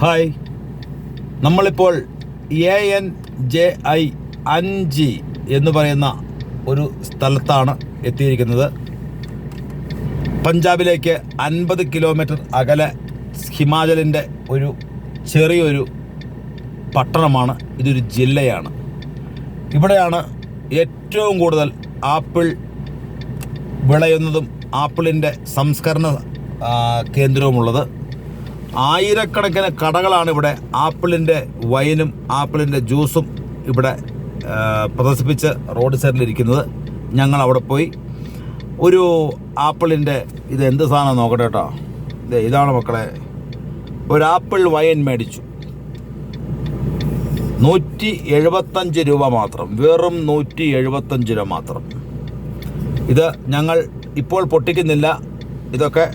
Hi, നമ്മളിപ്പോൾ ANJI 5 എന്ന് പറയുന്ന ഒരു സ്ഥലത്താണ് എത്തിയിരിക്കുന്നത്. പഞ്ചാബിലേക്ക് 50 കിലോമീറ്റർ അകലെ ഹിമാചലിൻ്റെ ഒരു ചെറിയൊരു പട്ടണമാണ്. ഇതൊരു ജില്ലയാണ്. ഇവിടെയാണ് ഏറ്റവും കൂടുതൽ ആപ്പിൾ വിളയുന്നതും ആപ്പിളിൻ്റെ സംസ്കരണ കേന്ദ്രവുമുള്ളത്. ആയിരക്കണക്കിന് കടകളാണ് ഇവിടെ ആപ്പിളിൻ്റെ വൈനും ആപ്പിളിൻ്റെ ജ്യൂസും ഇവിടെ പ്രദർശിപ്പിച്ച് റോഡ് സൈഡിലിരിക്കുന്നത്. ഞങ്ങൾ അവിടെ പോയി ഒരു ആപ്പിളിൻ്റെ ഇത് എന്ത് സാധനം നോക്കട്ടെ കേട്ടോ. ഇതാണ് മക്കളെ, ഒരു ആപ്പിൾ വൈൻ മേടിച്ചു. 175 രൂപ മാത്രം, വെറും 175 രൂപ മാത്രം. ഇത് ഞങ്ങൾ ഇപ്പോൾ പൊട്ടിക്കുന്നില്ല. ഇതൊക്കെ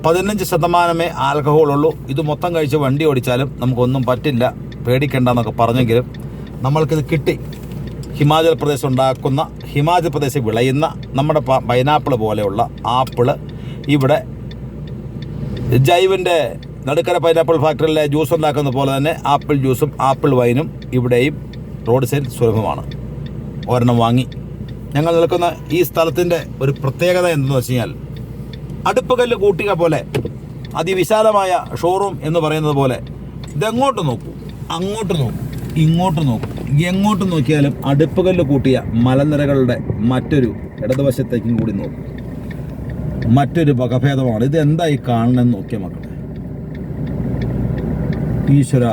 15% ആൽക്കഹോളുള്ളൂ. ഇത് മൊത്തം കഴിച്ച് വണ്ടി ഓടിച്ചാലും നമുക്കൊന്നും പറ്റില്ല, പേടിക്കണ്ടെന്നൊക്കെ പറഞ്ഞെങ്കിലും നമ്മൾക്കിത് കിട്ടി. ഹിമാചൽ പ്രദേശ് വിളയുന്ന നമ്മുടെ പൈനാപ്പിൾ പോലെയുള്ള ആപ്പിള് ഇവിടെ ജൈവിൻ്റെ നടുക്കര പൈനാപ്പിൾ ഫാക്ടറിയിലെ ജ്യൂസ് ഉണ്ടാക്കുന്ന പോലെ തന്നെ ആപ്പിൾ ജ്യൂസും ആപ്പിൾ വൈനും ഇവിടെയും റോഡ് സൈഡിൽ സുലഭമാണ്. ഒരെണ്ണം വാങ്ങി. ഞങ്ങൾ നിൽക്കുന്ന ഈ സ്ഥലത്തിൻ്റെ ഒരു പ്രത്യേകത എന്തെന്ന് വെച്ച് കഴിഞ്ഞാൽ, അടുപ്പുകല്ല് കൂട്ടിക പോലെ അതിവിശാലമായ ഷോറൂം എന്ന് പറയുന്നത് പോലെ ഇതെങ്ങോട്ട് നോക്കൂ, അങ്ങോട്ട് നോക്കൂ, ഇങ്ങോട്ട് നോക്കൂ, എങ്ങോട്ട് നോക്കിയാലും അടുപ്പുകല്ല് കൂട്ടിയ മലനിരകളുടെ മറ്റൊരു ഇടതുവശത്തേക്കും കൂടി നോക്കും. മറ്റൊരു വകഭേദമാണ്. ഇത് എന്തായി കാണണമെന്ന് നോക്കിയ മക്കളെ, ഈശ്വര,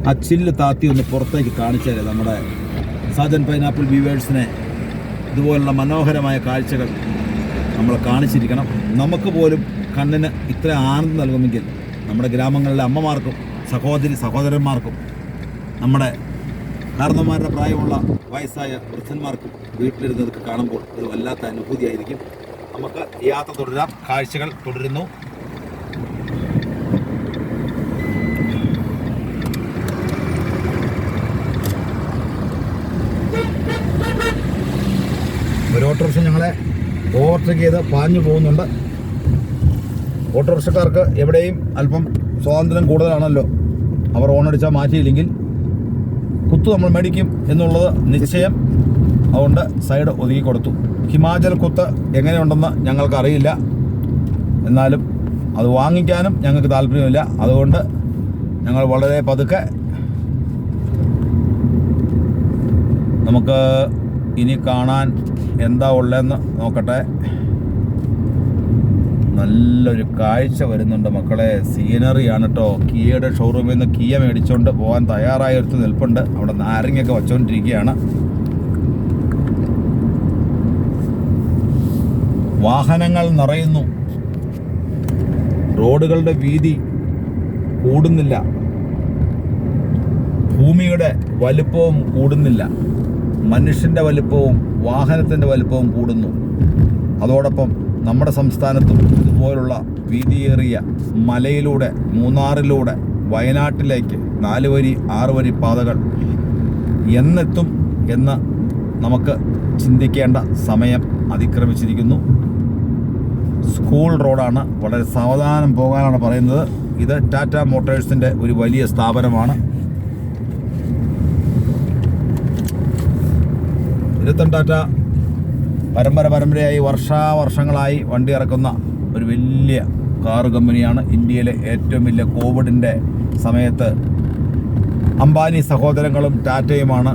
ആ ചില്ല് താത്തി ഒന്ന് പുറത്തേക്ക് കാണിച്ചാലേ നമ്മുടെ സാജൻ പൈനാപ്പിൾ വ്യൂവേഴ്സിനെ ഇതുപോലുള്ള മനോഹരമായ കാഴ്ചകൾ നമ്മൾ കാണിച്ചിരിക്കണം. നമുക്ക് പോലും കണ്ണിന് ഇത്ര ആനന്ദം നൽകുമെങ്കിൽ നമ്മുടെ ഗ്രാമങ്ങളിലെ അമ്മമാർക്കും സഹോദരന്മാർക്കും നമ്മുടെ കാരണന്മാരുടെ പ്രായമുള്ള വയസ്സായ വൃദ്ധന്മാർക്കും വീട്ടിലിരുന്നതൊക്കെ കാണുമ്പോൾ ഒരു വല്ലാത്ത അനുഭൂതിയായിരിക്കും. നമുക്ക് യാത്ര തുടരാം. കാഴ്ചകൾ തുടരുന്നു. ഒരു ഓട്ടോറിക്ഷ ഞങ്ങളെ ഓവർടേക്ക് ചെയ്ത് പാഞ്ഞു പോകുന്നുണ്ട്. ഓട്ടോറിക്ഷക്കാർക്ക് എവിടെയും അല്പം സ്വാതന്ത്ര്യം കൂടുതലാണല്ലോ. അവർ ഓണടിച്ചാൽ മാറ്റിയില്ലെങ്കിൽ കുത്തു നമ്മൾ മേടിക്കും എന്നുള്ളത് നിശ്ചയം. അതുകൊണ്ട് സൈഡ് ഒതുക്കി കൊടുത്തു. ഹിമാചൽ കുത്ത് എങ്ങനെയുണ്ടെന്ന് ഞങ്ങൾക്കറിയില്ല, എന്നാലും അത് വാങ്ങിക്കാനും ഞങ്ങൾക്ക് താല്പര്യമില്ല. അതുകൊണ്ട് ഞങ്ങൾ വളരെ പതുക്കെ നമുക്ക് ഇനി കാണാൻ എന്താ ഉള്ളതെന്ന് നോക്കട്ടെ. നല്ലൊരു കാഴ്ച വരുന്നുണ്ട് മക്കളെ. സീനറിയാണ് കേട്ടോ. കിയയുടെ ഷോറൂമിൽ നിന്ന് കിയ മേടിച്ചുകൊണ്ട് പോകാൻ തയ്യാറായ ഒരു നിൽപ്പുണ്ട്. അവിടെ നാരങ്ങയൊക്കെ വച്ചുകൊണ്ടിരിക്കുകയാണ്. വാഹനങ്ങൾ നിറയുന്നു. റോഡുകളുടെ വീതി കൂടുന്നില്ല. ഭൂമിയുടെ വലിപ്പവും കൂടുന്നില്ല. മനുഷ്യൻ്റെ വലിപ്പവും വാഹനത്തിൻ്റെ വലിപ്പവും കൂടുന്നു. അതോടൊപ്പം നമ്മുടെ സംസ്ഥാനത്തും ഇതുപോലുള്ള വീതിയേറിയ മലയിലൂടെ, മൂന്നാറിലൂടെ വയനാട്ടിലേക്ക് 4 വരി 6 വരി പാതകൾ എന്നെത്തും എന്ന് നമുക്ക് ചിന്തിക്കേണ്ട സമയം അതിക്രമിച്ചിരിക്കുന്നു. സ്കൂൾ റോഡാണ്. വളരെ സാവധാനം പോകാനാണ് പറയുന്നത്. ഇത് ടാറ്റ മോട്ടോഴ്സിൻ്റെ ഒരു വലിയ സ്ഥാപനമാണ്. രത്തൻ ടാറ്റ പരമ്പരയായി വർഷങ്ങളായി വണ്ടി ഇറക്കുന്ന ഒരു വലിയ കാർ കമ്പനിയാണ്. ഇന്ത്യയിലെ ഏറ്റവും വലിയ കോവിഡിൻ്റെ സമയത്ത് അംബാനി സഹോദരങ്ങളും ടാറ്റയുമാണ്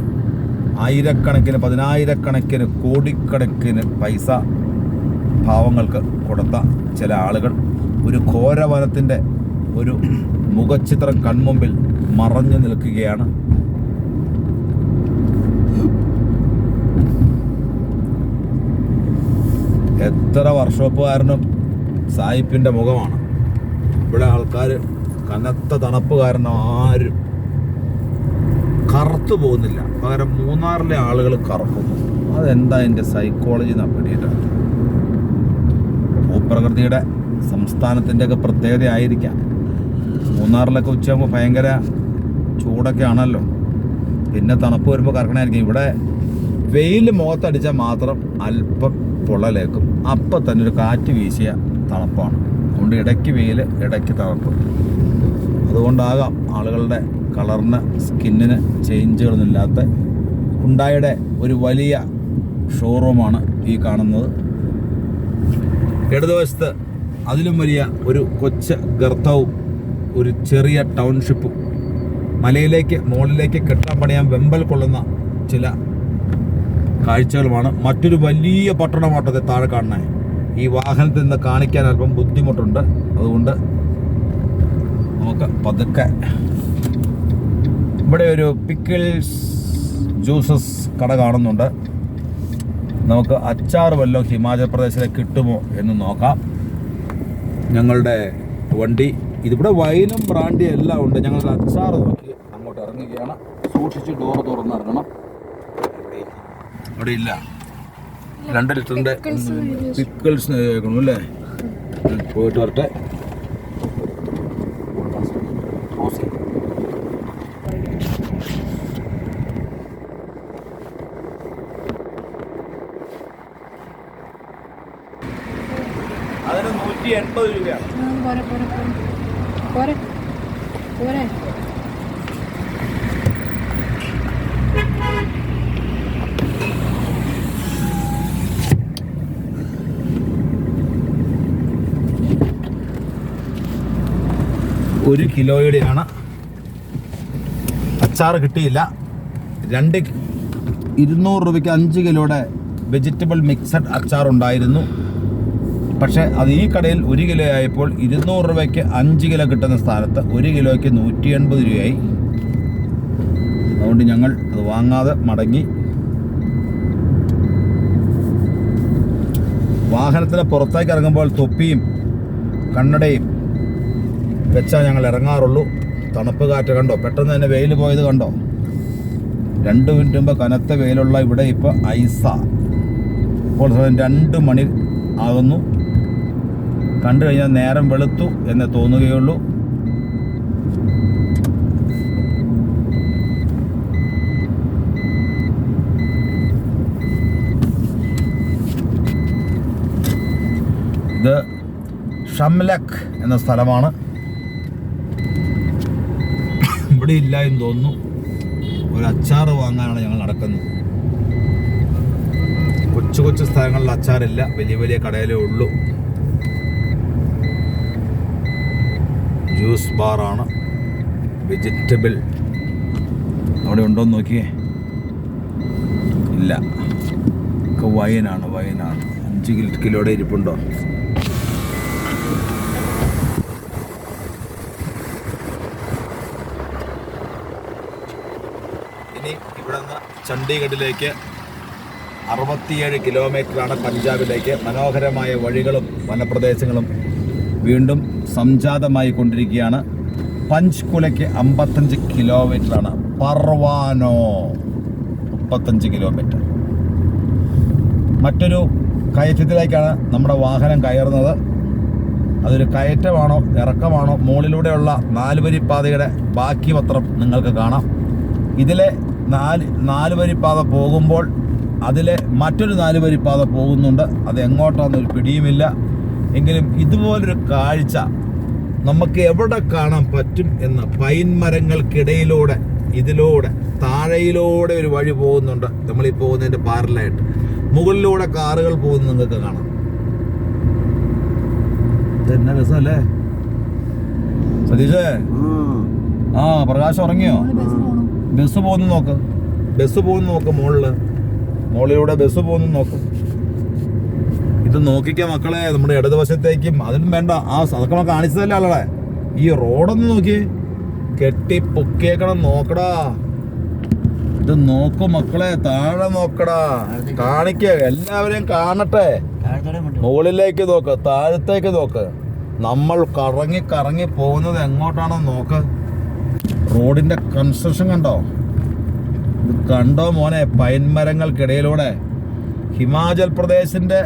ആയിരക്കണക്കിന്, 10,000-കണക്കിന്, കോടിക്കണക്കിന് പൈസ പാവങ്ങൾക്ക് കൊടുത്ത ചില ആളുകൾ. ഒരു ഘോരവനത്തിൻ്റെ ഒരു മുഖചിത്രം കൺമുമ്പിൽ മറഞ്ഞു നിൽക്കുകയാണ്. എത്ര വർക്ക്ഷോപ്പുകാരനും സായിപ്പിൻ്റെ മുഖമാണ്. ഇവിടെ ആൾക്കാർ കനത്ത തണുപ്പ് കാരണം ആരും കറുത്തു പോകുന്നില്ല. പകരം മൂന്നാറിലെ ആളുകൾ കറുക്കുന്നു. അതെന്താ എൻ്റെ സൈക്കോളജി നപ്പിട്ടിട്ടാണ്. ഭൂപ്രകൃതിയുടെ സംസ്ഥാനത്തിൻ്റെയൊക്കെ പ്രത്യേകത ആയിരിക്കാം. മൂന്നാറിലൊക്കെ ഉച്ചയാകുമ്പോൾ ഭയങ്കര ചൂടൊക്കെ ആണല്ലോ. പിന്നെ തണുപ്പ് വരുമ്പോൾ കറക്കണമായിരിക്കും. ഇവിടെ വെയിൽ മുഖത്തടിച്ചാൽ മാത്രം അല്പം പൊള്ളലേക്കും. അപ്പം തന്നെ ഒരു കാറ്റ് വീശിയ തണുപ്പാണ്. അതുകൊണ്ട് ഇടയ്ക്ക് വെയിൽ, ഇടയ്ക്ക് തണുപ്പ്. അതുകൊണ്ടാകാം ആളുകളുടെ കളറിന് സ്കിന്നിന് ചേഞ്ചുകളൊന്നും ഇല്ലാത്ത ഹുണ്ടായുടെ ഒരു വലിയ ഷോറൂമാണ് ഈ കാണുന്നത്. ഇടതുവശത്ത് അതിലും വലിയ ഒരു കൊച്ചു ഗർത്തവും ഒരു ചെറിയ ടൗൺഷിപ്പും മലയിലേക്ക് മുകളിലേക്ക് കെട്ടാൻ പണിയാൻ വെമ്പൽ കൊള്ളുന്ന ചില കാഴ്ചകളുമാണ്. മറ്റൊരു വലിയ പട്ടണമാട്ടത്തെ താഴെ കാണുന്നത്. ഈ വാഹനത്തിൽ നിന്ന് കാണിക്കാൻ അല്പം ബുദ്ധിമുട്ടുണ്ട്. അതുകൊണ്ട് നമുക്ക് പതുക്കെ. ഇവിടെ ഒരു പിക്കിൾസ് ജ്യൂസസ് കട കാണുന്നുണ്ട്. നമുക്ക് അച്ചാർ വല്ലതും ഹിമാചൽ പ്രദേശിലെ കിട്ടുമോ എന്ന് നോക്കാം. ഞങ്ങളുടെ വണ്ടി ഇതിവിടെ വൈനും ബ്രാൻഡിയും എല്ലാം ഉണ്ട്. ഞങ്ങൾ അച്ചാർ നോക്കി അങ്ങോട്ട് ഇറങ്ങുകയാണ്. സൂക്ഷിച്ച് ഡോർ തുറന്നിറങ്ങണം. അവിടെ ഇല്ല. 2 ലിറ്ററിൻ്റെ പിക്കിൾസ് കേൾക്കണം അല്ലേ? പോയിട്ട് വരട്ടെ. അതിന് 180 രൂപയാണ്. ഒരു കിലോയുടെയാണ്. അച്ചാർ കിട്ടിയില്ല. 200 രൂപയ്ക്ക് 5 കിലോയുടെ വെജിറ്റബിൾ മിക്സഡ് അച്ചാർ ഉണ്ടായിരുന്നു. പക്ഷേ അത് ഈ കടയിൽ 1 കിലോ ആയപ്പോൾ 200 രൂപയ്ക്ക് 5 കിലോ കിട്ടുന്ന സ്ഥാനത്ത് 1 കിലോയ്ക്ക് 180 രൂപയായി. അതുകൊണ്ട് ഞങ്ങൾ അത് വാങ്ങാതെ മടങ്ങി. വാഹനത്തിന് പുറത്തേക്ക് ഇറങ്ങുമ്പോൾ തൊപ്പിയും കണ്ണടയും വെച്ചാൽ ഞങ്ങൾ ഇറങ്ങാറുള്ളൂ. തണുപ്പ് കാറ്റ് കണ്ടോ? പെട്ടെന്ന് തന്നെ വെയിൽ പോയത് കണ്ടോ? 2 മിനിറ്റ് മുമ്പ് കനത്ത വെയിലുള്ള ഇവിടെ ഇപ്പോൾ ഐസ. ഇപ്പോൾ 2 മണി ആകുന്നു. കണ്ടു കഴിഞ്ഞാൽ നേരം വെളുത്തു എന്ന് തോന്നുകയുള്ളൂ. ഇത് ഷംലക് എന്ന സ്ഥലമാണ്. ഇവിടെ ഇല്ല എന്ന് തോന്നുന്നു. ഒരു അച്ചാർ വാങ്ങാനാണ് ഞങ്ങൾ നടക്കുന്നത്. കൊച്ചു കൊച്ചു സ്ഥലങ്ങളിൽ അച്ചാറില്ല. വലിയ വലിയ കടയിലേ ഉള്ളൂ. ജ്യൂസ് ബാറാണ്. വെജിറ്റബിൾ അവിടെ ഉണ്ടോയെന്ന് നോക്കിയേ. ഇല്ല. ഒക്കെ വൈനാണ്. 5 കിലോയുടെ ഇരിപ്പുണ്ടോ? ഇനി ഇവിടെ നിന്ന് ചണ്ഡീഗഡിലേക്ക് 67 കിലോമീറ്ററാണ്. പഞ്ചാബിലേക്ക് മനോഹരമായ വഴികളും വനപ്രദേശങ്ങളും വീണ്ടും സംജാതമായി കൊണ്ടിരിക്കുകയാണ്. പഞ്ച്കുലയ്ക്ക് 55 കിലോമീറ്ററാണ്. പർവാനോ 35 കിലോമീറ്റർ. മറ്റൊരു കയറ്റത്തിലേക്കാണ് നമ്മുടെ വാഹനം കയറുന്നത്. അതൊരു കയറ്റമാണോ ഇറക്കമാണോ? മുകളിലൂടെയുള്ള 4 വരിപ്പാതയുടെ ബാക്കി പത്രം നിങ്ങൾക്ക് കാണാം. ഇതിലെ 4 വരിപ്പാത പോകുമ്പോൾ അതിലെ മറ്റൊരു 4 വരിപ്പാത പോകുന്നുണ്ട്. അത് എങ്ങോട്ടാണെന്നൊരു പിടിയുമില്ല. എങ്കിലും ഇതുപോലൊരു കാഴ്ച നമുക്ക് എവിടെ കാണാൻ പറ്റും എന്ന്. പൈൻ മരങ്ങൾക്കിടയിലൂടെ ഇതിലൂടെ താഴെയിലൂടെ ഒരു വഴി പോകുന്നുണ്ട്. നമ്മളീ പോകുന്നതിൻ്റെ പാരലായിട്ട് മുകളിലൂടെ കാറുകൾ പോകുന്നത് നിങ്ങൾക്ക് കാണാം. ഇതെന്നാ രസമല്ലേ സതീഷേ? ആ, പ്രകാശം ഉറങ്ങിയോ? ബസ് പോകുന്നു നോക്ക്. മുകളിലൂടെ ബസ് പോകുന്നു നോക്ക്. ഇത് നോക്കിക്ക മക്കളെ. നമ്മുടെ ഇടതുവശത്തേക്കും അതിനും വേണ്ട. അതൊക്കെ നമ്മൾ കാണിച്ചതല്ലേ ആളെ. ഈ റോഡൊന്ന് നോക്കി. കെട്ടി പൊക്കിയേക്കണം. നോക്കടാ. ഇത് നോക്കൂ മക്കളെ. താഴെ നോക്കടാ. കാണിക്ക. എല്ലാവരെയും കാണട്ടെ. മുകളിലേക്ക് നോക്ക്, താഴത്തേക്ക് നോക്ക്. നമ്മൾ കറങ്ങി പോകുന്നത് എങ്ങോട്ടാണെന്ന് നോക്ക്. റോഡിന്റെ കൺസ്ട്രക്ഷൻ കണ്ടോ? ഇത് കണ്ടോ മോനെ? പൈൻ മരങ്ങൾക്കിടയിലൂടെ ഹിമാചൽ പ്രദേശിന്റെ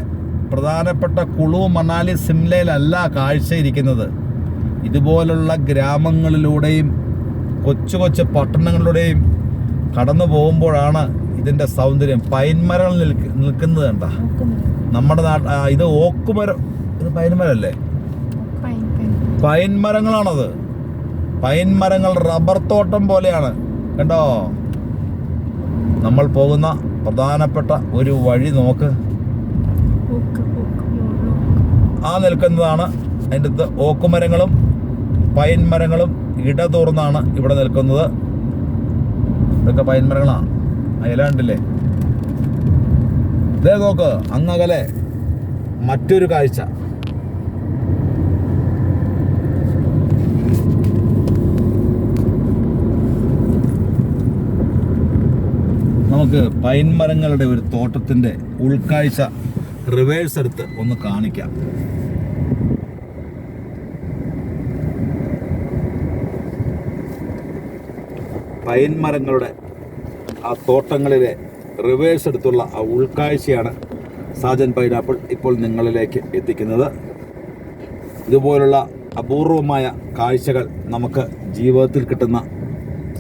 പ്രധാനപ്പെട്ട കുളു, മണാലി, സിംലയിലല്ല കാഴ്ചയിരിക്കുന്നത്. ഇതുപോലുള്ള ഗ്രാമങ്ങളിലൂടെയും കൊച്ചു പട്ടണങ്ങളിലൂടെയും കടന്നു പോകുമ്പോഴാണ് ഇതിൻ്റെ സൗന്ദര്യം. പൈൻ മരങ്ങൾ നിൽക്കുന്നത് കണ്ട. നമ്മുടെ ഇത് ഓക്കുമരം. ഇത് പൈൻ മരമല്ലേ? പൈൻ മരങ്ങളാണത്. പൈൻ മരങ്ങൾ റബ്ബർ തോട്ടം പോലെയാണ്. കണ്ടോ, നമ്മൾ പോകുന്ന പ്രധാനപ്പെട്ട ഒരു വഴി നോക്ക്. ആ നിൽക്കുന്നതാണ് അതിൻ്റെ അടുത്ത് ഓക്കുമരങ്ങളും പൈൻ മരങ്ങളും ഇടതൂർന്നാണ് ഇവിടെ നിൽക്കുന്നത്. ഇതൊക്കെ പൈൻ മരങ്ങളാണ്. ഇല കണ്ടില്ലേ? ഇതേ നോക്ക്, അങ്ങകലെ മറ്റൊരു കാഴ്ച. നമുക്ക് പൈൻ മരങ്ങളുടെ ഒരു തോട്ടത്തിൻ്റെ ഉൾക്കാഴ്ച റിവേഴ്സ് എടുത്ത് ഒന്ന് കാണിക്കാം. പൈൻ മരങ്ങളുടെ ആ തോട്ടങ്ങളിലെ റിവേഴ്സ് എടുത്തുള്ള ആ ഉൾക്കാഴ്ചയാണ് സാജൻ പൈനാപ്പിൾ ഇപ്പോൾ നിങ്ങളിലേക്ക് എത്തിക്കുന്നത്. ഇതുപോലുള്ള അപൂർവമായ കാഴ്ചകൾ നമുക്ക് ജീവിതത്തിൽ കിട്ടുന്ന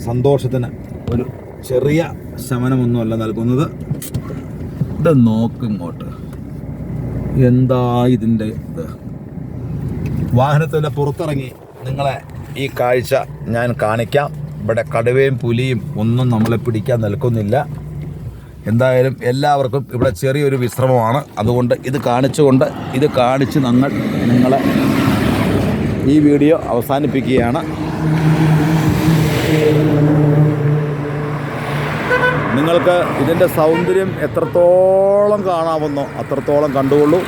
സന്തോഷത്തിന് ഒരു ചെറിയ ശമനമൊന്നുമല്ല നൽകുന്നത്. ഇത് നോക്കിങ്ങോട്ട്, എന്താ ഇതിൻ്റെ ഇത്. വാഹനത്തിൻ്റെ പുറത്തിറങ്ങി നിങ്ങളെ ഈ കാഴ്ച ഞാൻ കാണിക്കാം. ഇവിടെ കടുവയും പുലിയും ഒന്നും നമ്മളെ പിടിക്കാൻ നിൽക്കുന്നില്ല. എന്തായാലും എല്ലാവർക്കും ഇവിടെ ചെറിയൊരു വിശ്രമമാണ്. അതുകൊണ്ട് ഇത് കാണിച്ച് നിങ്ങളെ ഈ വീഡിയോ അവസാനിപ്പിക്കുകയാണ്. നിങ്ങൾക്ക് ഇതിൻ്റെ സൗന്ദര്യം എത്രത്തോളം കാണാമെന്നോ അത്രത്തോളം കണ്ടുകൊള്ളൂ.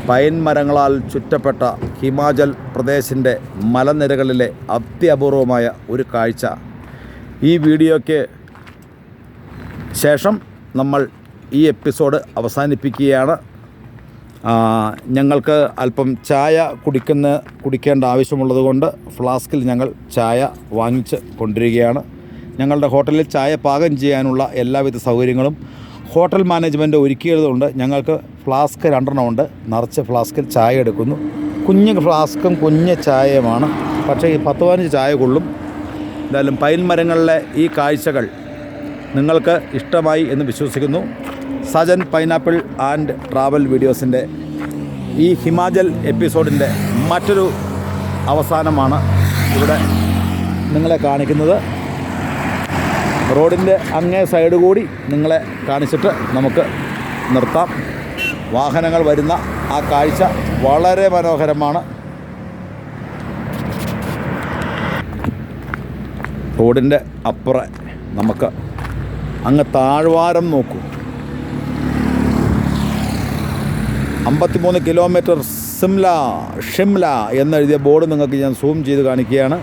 പൈൻ മരങ്ങളാൽ ചുറ്റപ്പെട്ട ഹിമാചൽ പ്രദേശിൻ്റെ മലനിരകളിലെ അത്യപൂർവമായ ഒരു കാഴ്ച. ഈ വീഡിയോയ്ക്ക് ശേഷം നമ്മൾ ഈ എപ്പിസോഡ് അവസാനിപ്പിക്കുകയാണ്. ഞങ്ങൾക്ക് അല്പം ചായ കുടിക്കേണ്ട ആവശ്യമുള്ളത് കൊണ്ട് ഫ്ലാസ്കിൽ ഞങ്ങൾ ചായ വാങ്ങിച്ച് കൊണ്ടിരിക്കുകയാണ്. ഞങ്ങളുടെ ഹോട്ടലിൽ ചായ പാകം ചെയ്യാനുള്ള എല്ലാവിധ സൗകര്യങ്ങളും ഹോട്ടൽ മാനേജ്മെൻറ്റ് ഒരുക്കിയതുകൊണ്ട് ഞങ്ങൾക്ക് ഫ്ലാസ്ക് 2 ഉണ്ട്. നിറച്ച് ഫ്ലാസ്കിൽ ചായ എടുക്കുന്നു. കുഞ്ഞ് ഫ്ലാസ്കും കുഞ്ഞ് ചായയുമാണ്. പക്ഷേ ഈ 10-15 ചായ കൊള്ളും. എന്തായാലും പൈൻ മരങ്ങളിലെ ഈ കാഴ്ചകൾ നിങ്ങൾക്ക് ഇഷ്ടമായി എന്ന് വിശ്വസിക്കുന്നു. സജൻ പൈനാപ്പിൾ ആൻഡ് ട്രാവൽ വീഡിയോസിൻ്റെ ഈ ഹിമാചൽ എപ്പിസോഡിൻ്റെ മറ്റൊരു അവസാനമാണ് ഇവിടെ നിങ്ങളെ കാണിക്കുന്നത്. റോഡിൻ്റെ അങ്ങേ സൈഡ് കൂടി നിങ്ങളെ കാണിച്ചിട്ട് നമുക്ക് നിർത്താം. വാഹനങ്ങൾ വരുന്ന ആ കാഴ്ച വളരെ മനോഹരമാണ്. റോഡിൻ്റെ അപ്പുറം നമുക്ക് അങ്ങ് താഴ്വാരം നോക്കൂ. 53 കിലോമീറ്റർ ഷിംല എന്നെഴുതിയ ബോർഡ് നിങ്ങൾക്ക് ഞാൻ സൂം ചെയ്ത് കാണിക്കുകയാണ്.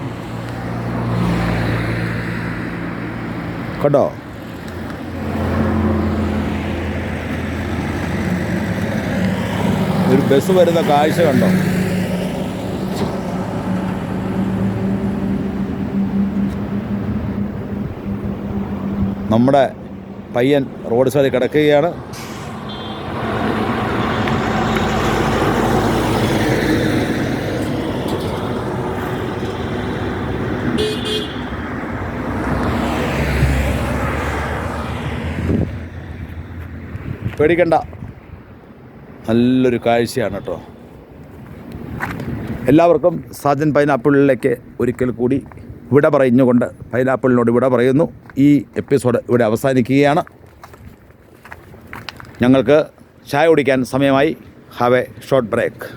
കണ്ടോ? ഒരു ബസ് വരുന്ന കാഴ്ച കണ്ടോ? നമ്മുടെ പയ്യൻ റോഡ് സൈഡിൽ കിടക്കുകയാണ്. പേടിക്കണ്ട, നല്ലൊരു കാഴ്ചയാണ് കേട്ടോ. എല്ലാവർക്കും സാജൻ പൈനാപ്പിളിലേക്ക് ഒരിക്കൽ കൂടി വിട പറഞ്ഞുകൊണ്ട് പൈനാപ്പിളിനോട് വിട പറയുന്നു. ഈ എപ്പിസോഡ് ഇവിടെ അവസാനിക്കുകയാണ്. ഞങ്ങൾക്ക് ചായ കുടിക്കാൻ സമയമായി. Have a short break.